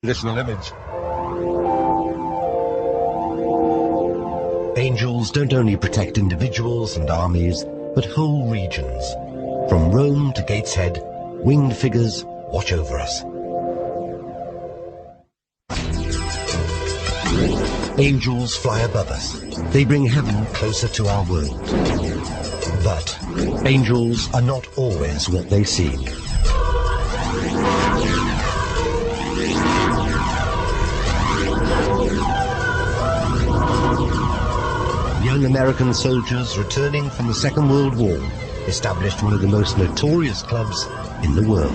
Additional image. Angels don't only protect individuals and armies, but whole regions. From Rome to Gateshead, winged figures watch over us. Angels fly above us. They bring heaven closer to our world. But angels are not always what they seem. Young American soldiers returning from the Second World War established one of the most notorious clubs in the world.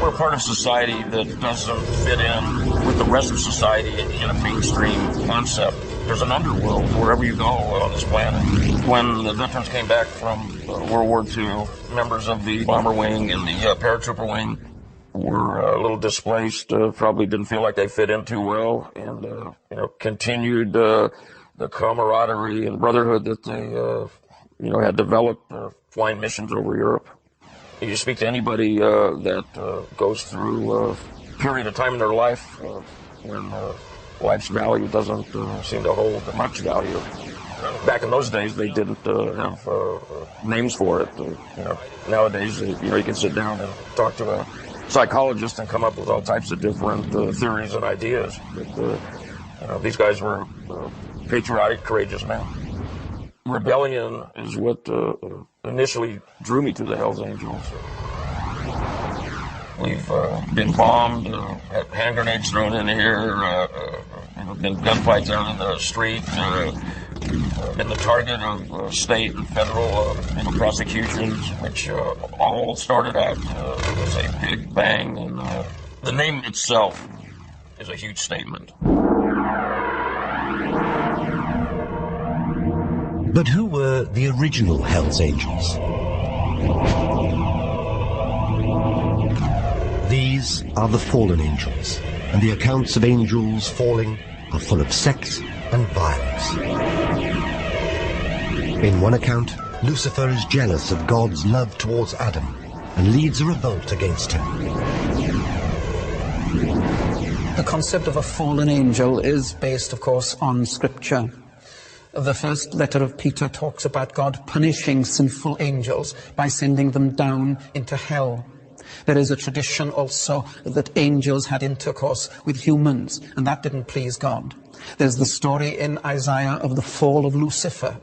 We're part of society that doesn't fit in with the rest of society in a mainstream concept. There's an underworld wherever you go on this planet. When the veterans came back from World War II, members of the bomber wing and the paratrooper wing were a little displaced, probably didn't feel like they fit in too well, and continued the camaraderie and brotherhood that they had developed flying missions over Europe. You speak to anybody that goes through a period of time in their life when life's value doesn't seem to hold much value. Back in those days, they didn't have names for it. Nowadays, you can sit down and talk to a psychologist and come up with all types of different theories and ideas. But these guys were patriotic, courageous men. Rebellion is what initially drew me to the Hells Angels. We've been bombed, had hand grenades thrown in here, been gunfights out in the street, been the target of state and federal prosecutions, which all started out as a big bang. And the name itself is a huge statement. But who were the original Hells Angels? These are the fallen angels, and the accounts of angels falling are full of sex and violence. In one account, Lucifer is jealous of God's love towards Adam and leads a revolt against him. The concept of a fallen angel is based, of course, on Scripture. The first letter of Peter talks about God punishing sinful angels by sending them down into hell. There is a tradition also that angels had intercourse with humans, and that didn't please God. There's the story in Isaiah of the fall of Lucifer.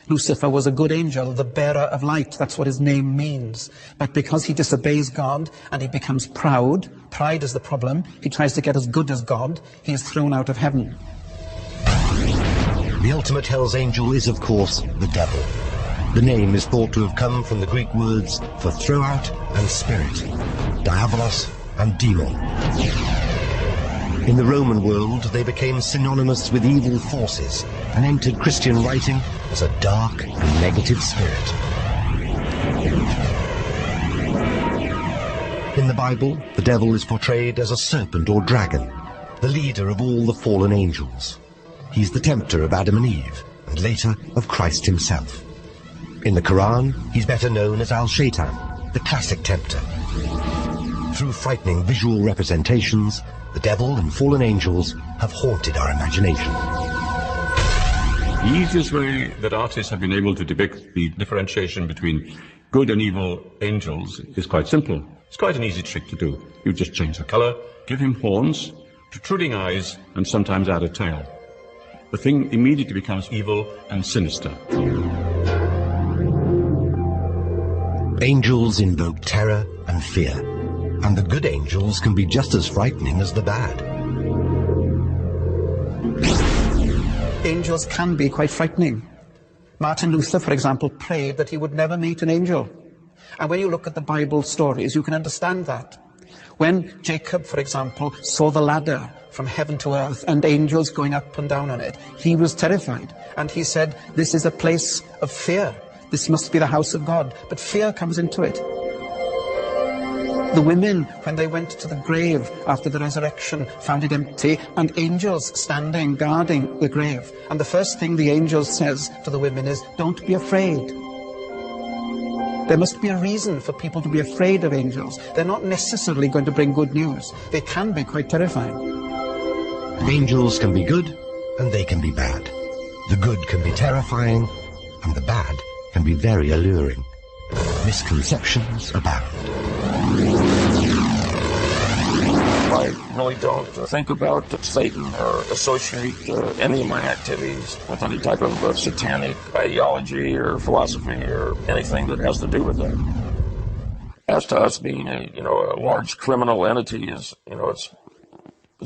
Lucifer was a good angel, the bearer of light. That's what his name means. But because he disobeys God and he becomes proud, pride is the problem, he tries to get as good as God, he is thrown out of heaven. The ultimate Hells Angel is, of course, the devil. The name is thought to have come from the Greek words for throw out and spirit, diabolos and demon. In the Roman world, they became synonymous with evil forces and entered Christian writing as a dark and negative spirit. In the Bible, the devil is portrayed as a serpent or dragon, the leader of all the fallen angels. He's the tempter of Adam and Eve, and later of Christ himself. In the Quran, he's better known as Al-Shaitan, the classic tempter. Through frightening visual representations, the devil and fallen angels have haunted our imagination. The easiest way that artists have been able to depict the differentiation between good and evil angels is quite simple. It's quite an easy trick to do. You just change the color, give him horns, protruding eyes, and sometimes add a tail. The thing immediately becomes evil and sinister. Angels invoke terror and fear, and the good angels can be just as frightening as the bad. Angels can be quite frightening. Martin Luther, for example, prayed that he would never meet an angel. And when you look at the Bible stories, you can understand that. When Jacob, for example, saw the ladder from heaven to earth and angels going up and down on it, he was terrified. And he said, this is a place of fear. This must be the house of God. But fear comes into it. The women, when they went to the grave after the resurrection, found it empty, and angels standing, guarding the grave. And the first thing the angel says to the women is, don't be afraid. There must be a reason for people to be afraid of angels. They're not necessarily going to bring good news. They can be quite terrifying. Angels can be good and they can be bad. The good can be terrifying and the bad can be very alluring. Misconceptions abound. I really don't think about Satan or associate any of my activities with any type of satanic ideology or philosophy or anything that has to do with that. As to us being a large criminal entity is, it's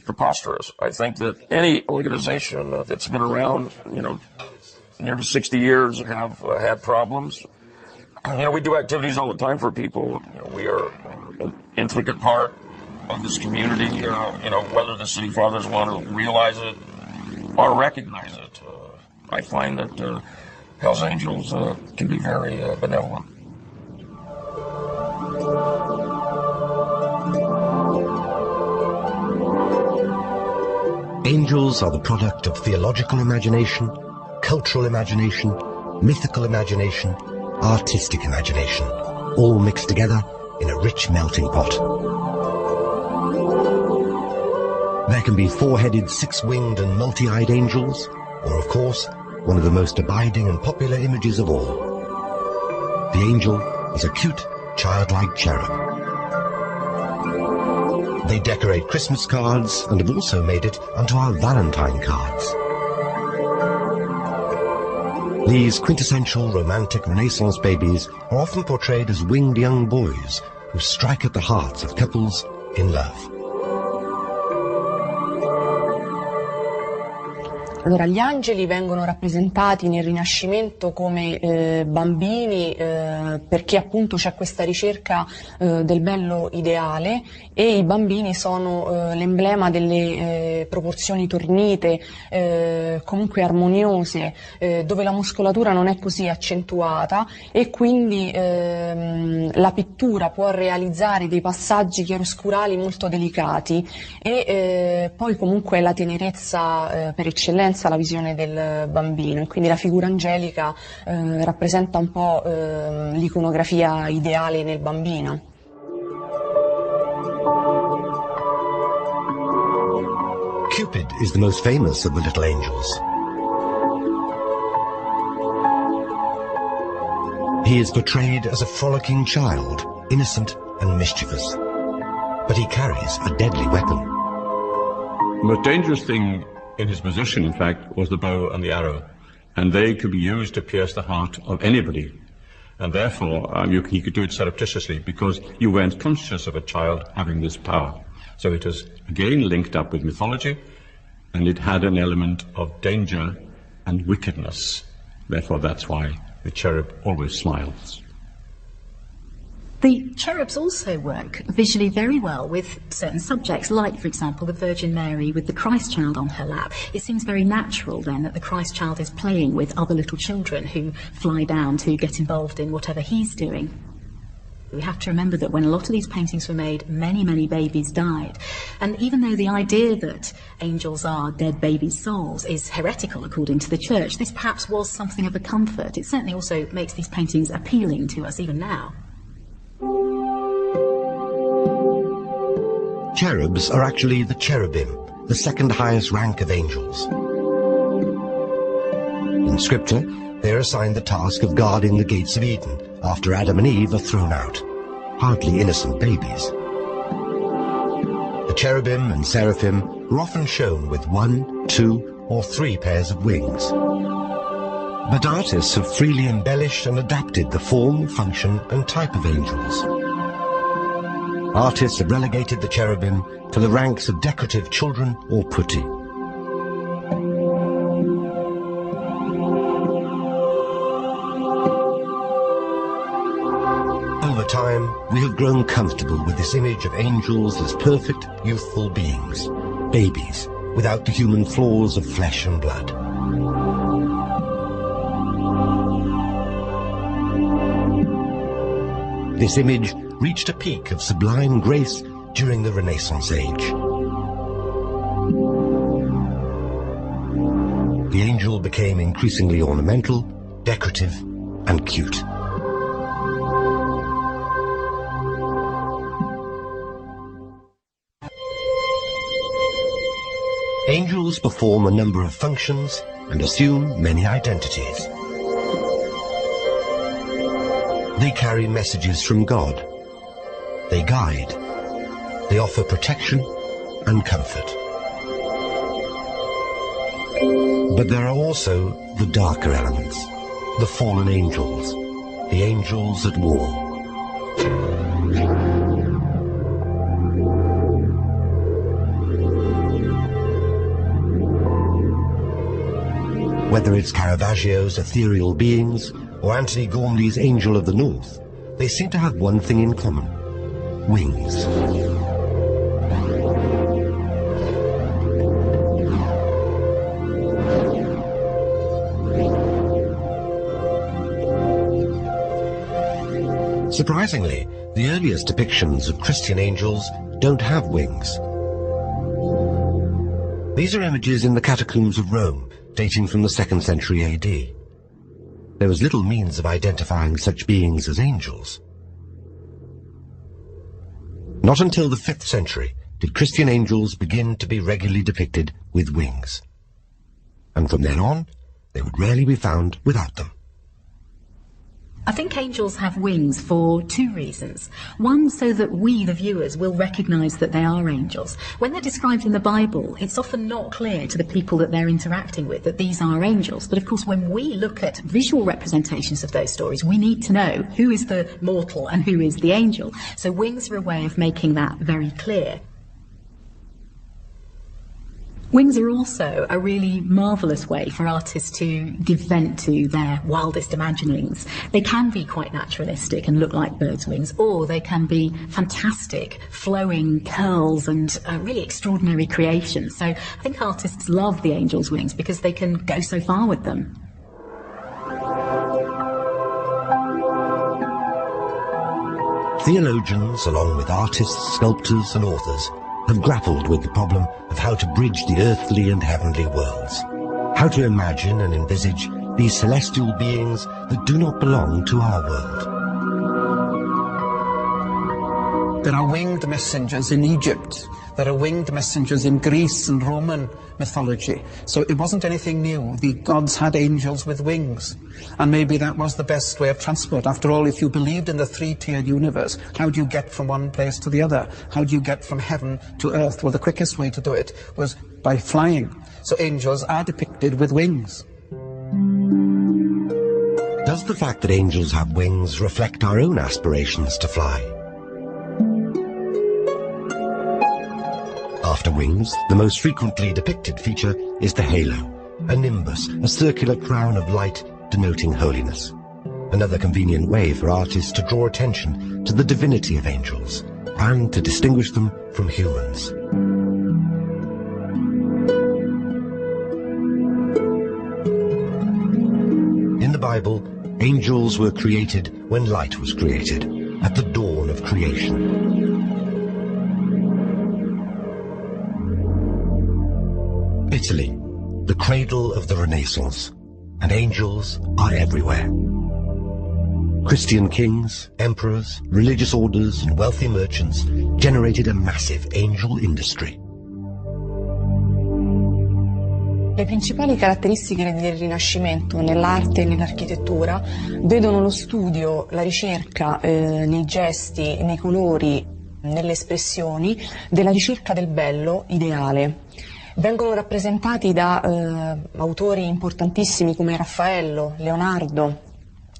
preposterous. I think that any organization that's been around, nearly 60 years have had problems. We do activities all the time for people. We are an intricate part of this community, whether the City Fathers want to realize it or recognize it. I find that Hell's Angels can be very benevolent. Angels are the product of theological imagination, cultural imagination, mythical imagination, artistic imagination, all mixed together in a rich melting pot. There can be four-headed, six-winged and multi-eyed angels, or of course, one of the most abiding and popular images of all. The angel is a cute, childlike cherub. They decorate Christmas cards and have also made it onto our Valentine cards. These quintessential romantic Renaissance babies are often portrayed as winged young boys who strike at the hearts of couples in love. Allora, gli angeli vengono rappresentati nel Rinascimento come bambini perché appunto c'è questa ricerca del bello ideale e i bambini sono l'emblema delle proporzioni tornite, comunque armoniose, dove la muscolatura non è così accentuata e quindi la pittura può realizzare dei passaggi chiaroscurali molto delicati e poi comunque la tenerezza per eccellenza, la visione del bambino, e quindi la figura angelica rappresenta un po' l'iconografia ideale nel bambino. Cupid is the most famous of the little angels. He is portrayed as a frolicking child, innocent and mischievous. But he carries a deadly weapon. The most dangerous thing in his position, in fact, was the bow and the arrow, and they could be used to pierce the heart of anybody. And therefore, he could do it surreptitiously because you weren't conscious of a child having this power. So it was, again, linked up with mythology, and it had an element of danger and wickedness. Therefore, that's why the cherub always smiles. The cherubs also work visually very well with certain subjects, like, for example, the Virgin Mary with the Christ child on her lap. It seems very natural, then, that the Christ child is playing with other little children who fly down to get involved in whatever he's doing. We have to remember that when a lot of these paintings were made, many, many babies died. And even though the idea that angels are dead babies' souls is heretical according to the Church, this perhaps was something of a comfort. It certainly also makes these paintings appealing to us even now. Cherubs are actually the cherubim, the second highest rank of angels. In Scripture, they are assigned the task of guarding the gates of Eden after Adam and Eve are thrown out, hardly innocent babies. The cherubim and seraphim are often shown with 1, 2, or 3 pairs of wings. But artists have freely embellished and adapted the form, function, and type of angels. Artists have relegated the cherubim to the ranks of decorative children or putti. Over time, we have grown comfortable with this image of angels as perfect, youthful beings, babies, without the human flaws of flesh and blood. This image reached a peak of sublime grace during the Renaissance age. The angel became increasingly ornamental, decorative, and cute. Angels perform a number of functions and assume many identities. They carry messages from God. They guide. They offer protection and comfort. But there are also the darker elements, the fallen angels, the angels at war. Whether it's Caravaggio's ethereal beings or Antony Gormley's Angel of the North, they seem to have one thing in common: wings. Surprisingly, the earliest depictions of Christian angels don't have wings. These are images in the catacombs of Rome, dating from the 2nd century AD. There was little means of identifying such beings as angels. Not until the 5th century did Christian angels begin to be regularly depicted with wings. And from then on, they would rarely be found without them. I think angels have wings for two reasons. One, so that we, the viewers, will recognise that they are angels. When they're described in the Bible, it's often not clear to the people that they're interacting with that these are angels. But of course, when we look at visual representations of those stories, we need to know who is the mortal and who is the angel. So wings are a way of making that very clear. Wings are also a really marvellous way for artists to give vent to their wildest imaginings. They can be quite naturalistic and look like birds' wings, or they can be fantastic, flowing curls and really extraordinary creations. So I think artists love the angel's wings because they can go so far with them. Theologians, along with artists, sculptors and authors, have grappled with the problem of how to bridge the earthly and heavenly worlds, how to imagine and envisage these celestial beings that do not belong to our world. There are winged messengers in Egypt. There are winged messengers in Greece and Roman mythology. So it wasn't anything new. The gods had angels with wings. And maybe that was the best way of transport. After all, if you believed in the three-tiered universe, how do you get from one place to the other? How do you get from heaven to earth? Well, the quickest way to do it was by flying. So angels are depicted with wings. Does the fact that angels have wings reflect our own aspirations to fly? After wings, the most frequently depicted feature is the halo, a nimbus, a circular crown of light denoting holiness. Another convenient way for artists to draw attention to the divinity of angels and to distinguish them from humans. In the Bible, angels were created when light was created, at the dawn of creation. Italy, the cradle of the Renaissance, and angels are everywhere. Christian kings, emperors, religious orders and wealthy merchants generated a massive angel industry. Le principali caratteristiche del Rinascimento nell'arte e nell'architettura vedono lo studio, la ricerca nei gesti, nei colori, nelle espressioni della ricerca del bello ideale. Vengono rappresentati da autori importantissimi come Raffaello, Leonardo,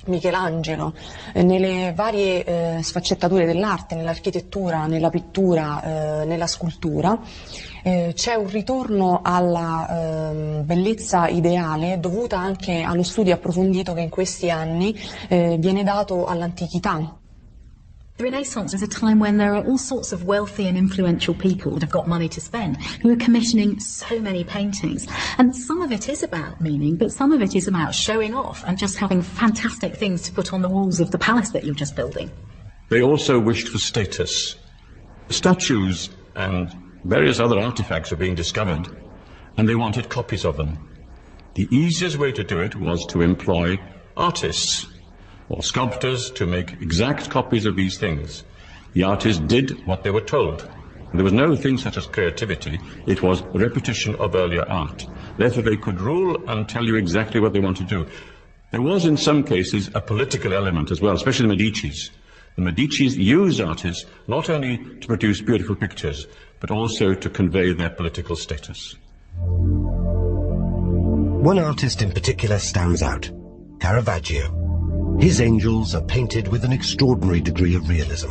Michelangelo, nelle varie sfaccettature dell'arte, nell'architettura, nella pittura, nella scultura. C'è un ritorno alla bellezza ideale dovuta anche allo studio approfondito che in questi anni viene dato all'antichità. The Renaissance is a time when there are all sorts of wealthy and influential people that have got money to spend, who are commissioning so many paintings. And some of it is about meaning, but some of it is about showing off and just having fantastic things to put on the walls of the palace that you're just building. They also wished for status. Statues and various other artifacts were being discovered, and they wanted copies of them. The easiest way to do it was to employ artists or sculptors to make exact copies of these things. The artists did what they were told. There was no thing such as creativity. It was repetition of earlier art. Therefore, they could rule and tell you exactly what they want to do. There was, in some cases, a political element as well, especially the Medicis. The Medicis used artists not only to produce beautiful pictures, but also to convey their political status. One artist in particular stands out, Caravaggio. His angels are painted with an extraordinary degree of realism.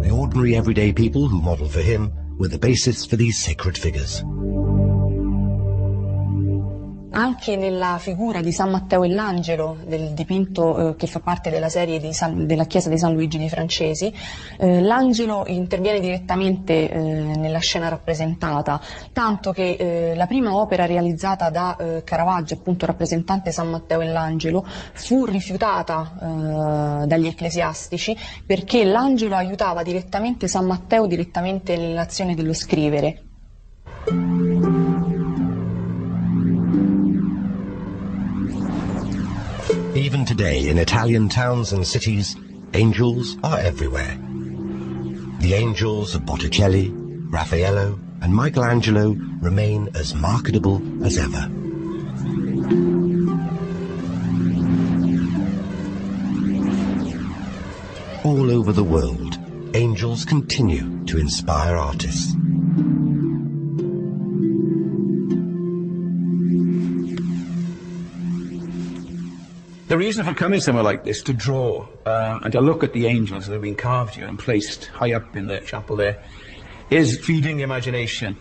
The ordinary everyday people who modelled for him were the basis for these sacred figures. Anche nella figura di San Matteo e l'Angelo, del dipinto che fa parte della serie della chiesa di San Luigi di Francesi, l'angelo interviene direttamente nella scena rappresentata, tanto che la prima opera realizzata da Caravaggio, appunto rappresentante San Matteo e l'Angelo, fu rifiutata dagli ecclesiastici perché l'angelo aiutava direttamente San Matteo direttamente nell'azione dello scrivere. Even today, in Italian towns and cities, angels are everywhere. The angels of Botticelli, Raffaello, and Michelangelo remain as marketable as ever. All over the world, angels continue to inspire artists. The reason for coming somewhere like this, to draw and to look at the angels that have been carved here and placed high up in the chapel there, is feeding the imagination.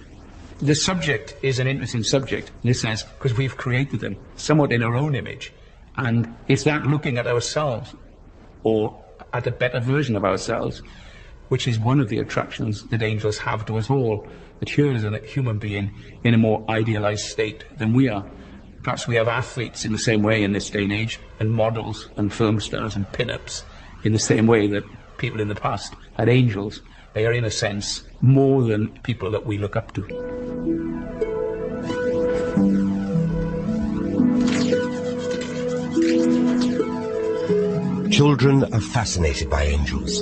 The subject is an interesting subject in this sense because we've created them somewhat in our own image, and it's that looking at ourselves or at a better version of ourselves which is one of the attractions that angels have to us all, that here is a human being in a more idealized state than we are. Perhaps we have athletes in the same way in this day and age, and models and film stars and pin-ups in the same way that people in the past had angels. They are, in a sense, more than people that we look up to. Children are fascinated by angels,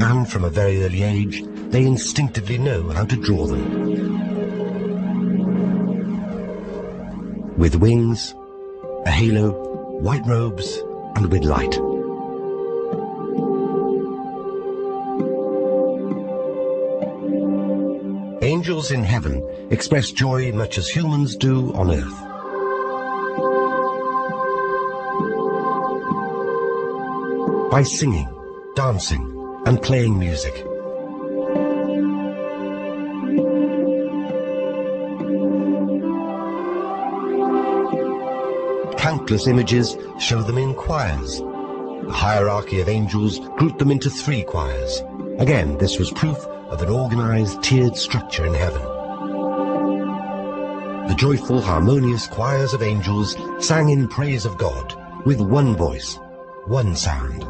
and from a very early age, they instinctively know how to draw them. With wings, a halo, white robes, and with light. Angels in heaven express joy much as humans do on earth. By singing, dancing, and playing music. Countless images show them in choirs. The hierarchy of angels grouped them into 3 choirs. Again, this was proof of an organized, tiered structure in heaven. The joyful, harmonious choirs of angels sang in praise of God, with one voice, one sound.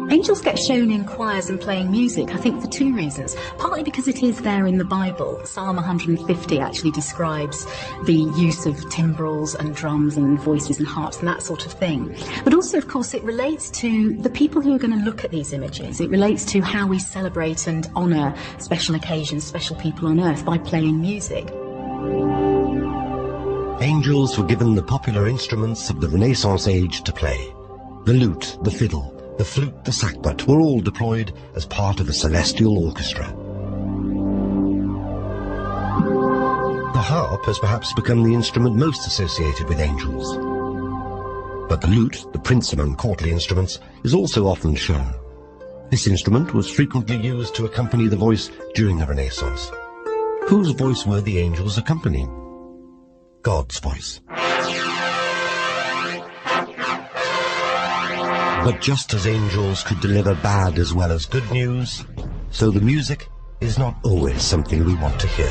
Angels get shown in choirs and playing music, I think, for 2 reasons. Partly because it is there in the Bible. Psalm 150 actually describes the use of timbrels and drums and voices and harps and that sort of thing. But also, of course, it relates to the people who are going to look at these images. It relates to how we celebrate and honour special occasions, special people on earth by playing music. Angels were given the popular instruments of the Renaissance age to play. The lute, the fiddle, the flute, the sackbut were all deployed as part of a celestial orchestra. The harp has perhaps become the instrument most associated with angels. But the lute, the prince among courtly instruments, is also often shown. This instrument was frequently used to accompany the voice during the Renaissance. Whose voice were the angels accompanying? God's voice. But just as angels could deliver bad as well as good news, so the music is not always something we want to hear.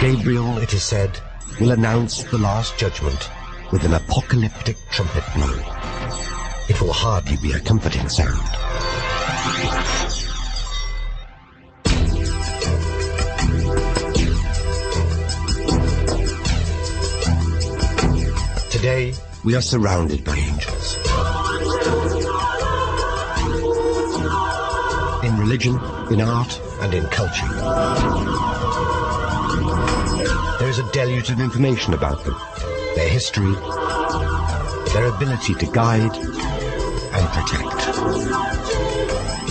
Gabriel, it is said, will announce the last judgment with an apocalyptic trumpet blow. It will hardly be a comforting sound. Today, we are surrounded by angels. religion, in art, and in culture. There is a deluge of information about them, their history, their ability to guide and protect.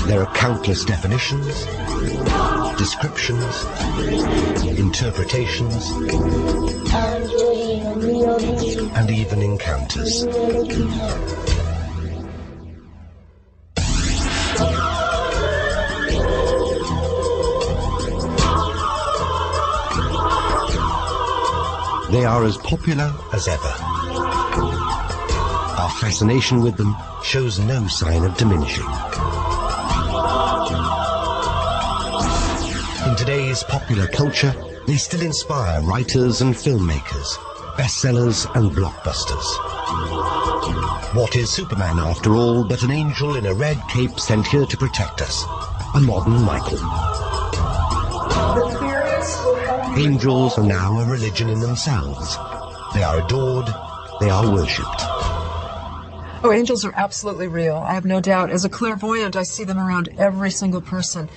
There are countless definitions, descriptions, interpretations, and even encounters. They are as popular as ever. Our fascination with them shows no sign of diminishing. In today's popular culture, they still inspire writers and filmmakers, bestsellers and blockbusters. What is Superman, after all, but an angel in a red cape sent here to protect us? A modern Michael. Angels are now a religion in themselves. They are adored, they are worshipped. Oh, angels are absolutely real. I have no doubt. As a clairvoyant, I see them around every single person.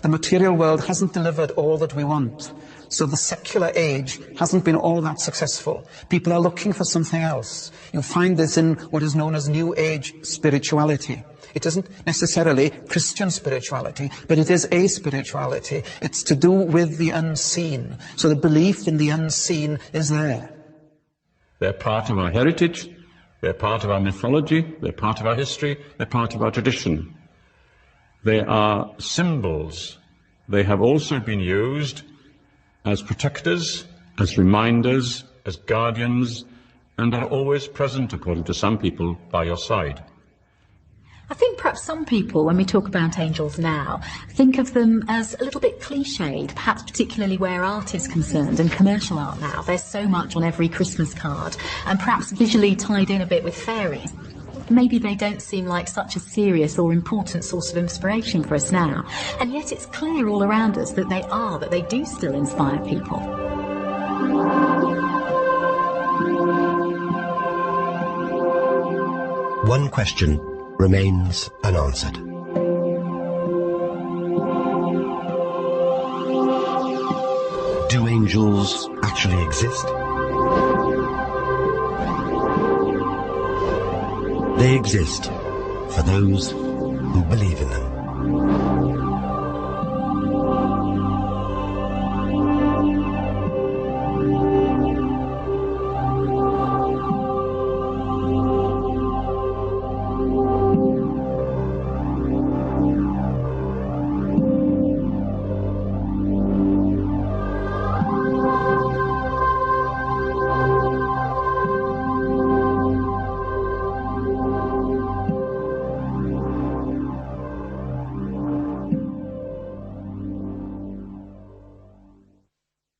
The material world hasn't delivered all that we want. So the secular age hasn't been all that successful. People are looking for something else. You'll find this in what is known as New Age spirituality. It isn't necessarily Christian spirituality, but it is a spirituality. It's to do with the unseen. So the belief in the unseen is there. They're part of our heritage, they're part of our mythology, they're part of our history, they're part of our tradition. They are symbols. They have also been used as protectors, as reminders, as guardians, and are always present, according to some people, by your side. I think perhaps some people, when we talk about angels now, think of them as a little bit cliched, perhaps particularly where art is concerned and commercial art now. There's so much on every Christmas card, and perhaps visually tied in a bit with fairies. Maybe they don't seem like such a serious or important source of inspiration for us now, and yet it's clear all around us that they do still inspire people. One question remains unanswered. Do angels actually exist? They exist for those who believe in them.